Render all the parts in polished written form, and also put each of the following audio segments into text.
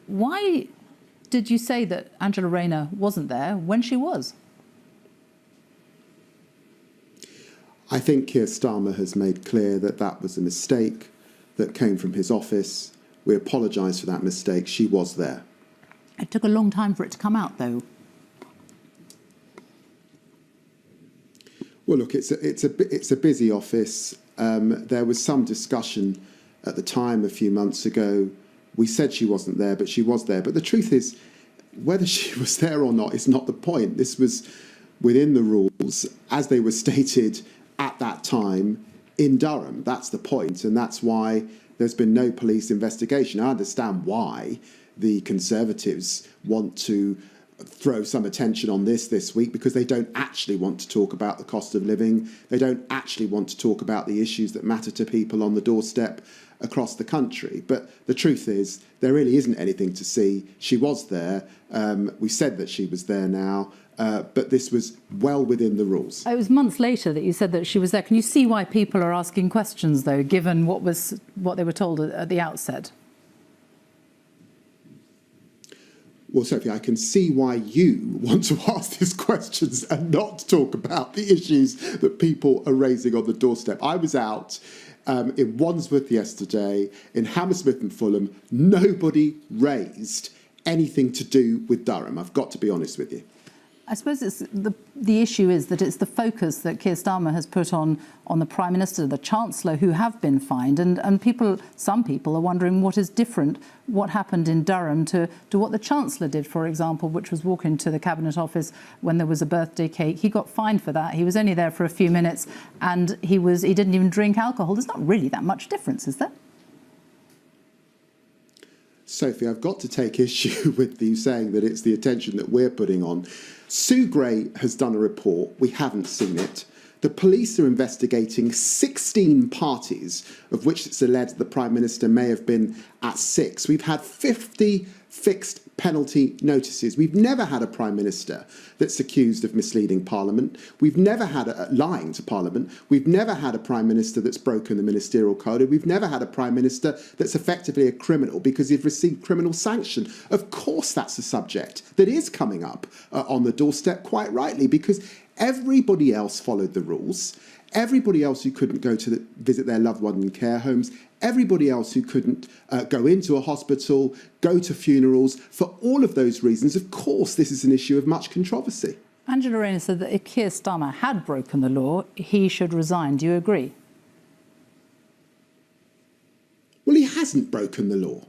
Why did you say that Angela Rayner wasn't there when she was? I think Keir Starmer has made clear that that was a mistake that came from his office. We apologise for that mistake. She was there. It took a long time for it to come out, though. Well, look, it's a busy office. There was some discussion at the time a few months ago. We said she wasn't there, but she was there. But the truth is, whether she was there or not is not the point. This was within the rules as they were stated at that time in Durham. That's the point, and that's why there's been no police investigation. I understand why the Conservatives want to throw some attention on this week, because they don't actually want to talk about the cost of living. They don't actually want to talk about the issues that matter to people on the doorstep across the country. But the truth is, there really isn't anything to see. She was there. We said that she was there now, but this was well within the rules. It was months later that you said that she was there. Can you see why people are asking questions, though, given what they were told at the outset? Well, Sophie, I can see why you want to ask these questions and not talk about the issues that people are raising on the doorstep. I was out in Wandsworth yesterday, in Hammersmith and Fulham. Nobody raised anything to do with Durham. I've got to be honest with you. I suppose it's the issue is that it's the focus that Keir Starmer has put on the Prime Minister, the Chancellor, who have been fined. And some people are wondering what is different, what happened in Durham to what the Chancellor did, for example, which was walk into the Cabinet Office when there was a birthday cake. He got fined for that. He was only there for a few minutes and he didn't even drink alcohol. There's not really that much difference, is there? Sophie, I've got to take issue with you saying that it's the attention that we're putting on. Sue Gray has done a report. We haven't seen it. The police are investigating 16 parties, of which it's alleged the Prime Minister may have been at 6. We've had 50 fixed penalty notices. We've never had a Prime Minister that's accused of misleading Parliament. We've never had lying to Parliament. We've never had a Prime Minister that's broken the ministerial code. We've never had a Prime Minister that's effectively a criminal because he's received criminal sanction. Of course, that's a subject that is coming up on the doorstep, quite rightly, because everybody else followed the rules. Everybody else who couldn't go to visit their loved one in care homes, everybody else who couldn't go into a hospital, go to funerals, for all of those reasons, of course, this is an issue of much controversy. Angela Rayner said that if Keir Starmer had broken the law, he should resign. Do you agree? Well, he hasn't broken the law.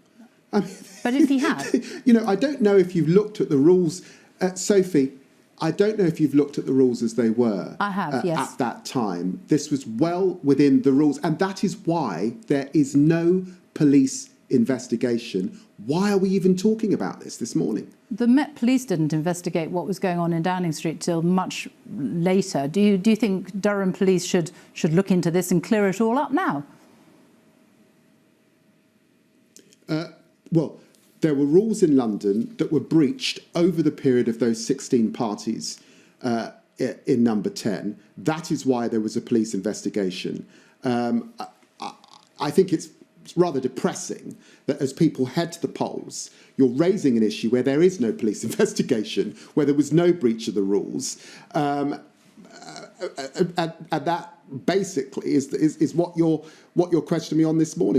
I mean, but if he had? You know, I don't know if you've looked at the rules, Sophie. I don't know if you've looked at the rules as they were. I have, yes. At that time. This was well within the rules, and that is why there is no police investigation. Why are we even talking about this morning? The Met Police didn't investigate what was going on in Downing Street till much later. Do you think Durham Police should look into this and clear it all up now? Well, there were rules in London that were breached over the period of those 16 parties in number 10. That is why there was a police investigation. I think it's rather depressing that as people head to the polls, you're raising an issue where there is no police investigation, where there was no breach of the rules. And that basically is what you're questioning me on this morning.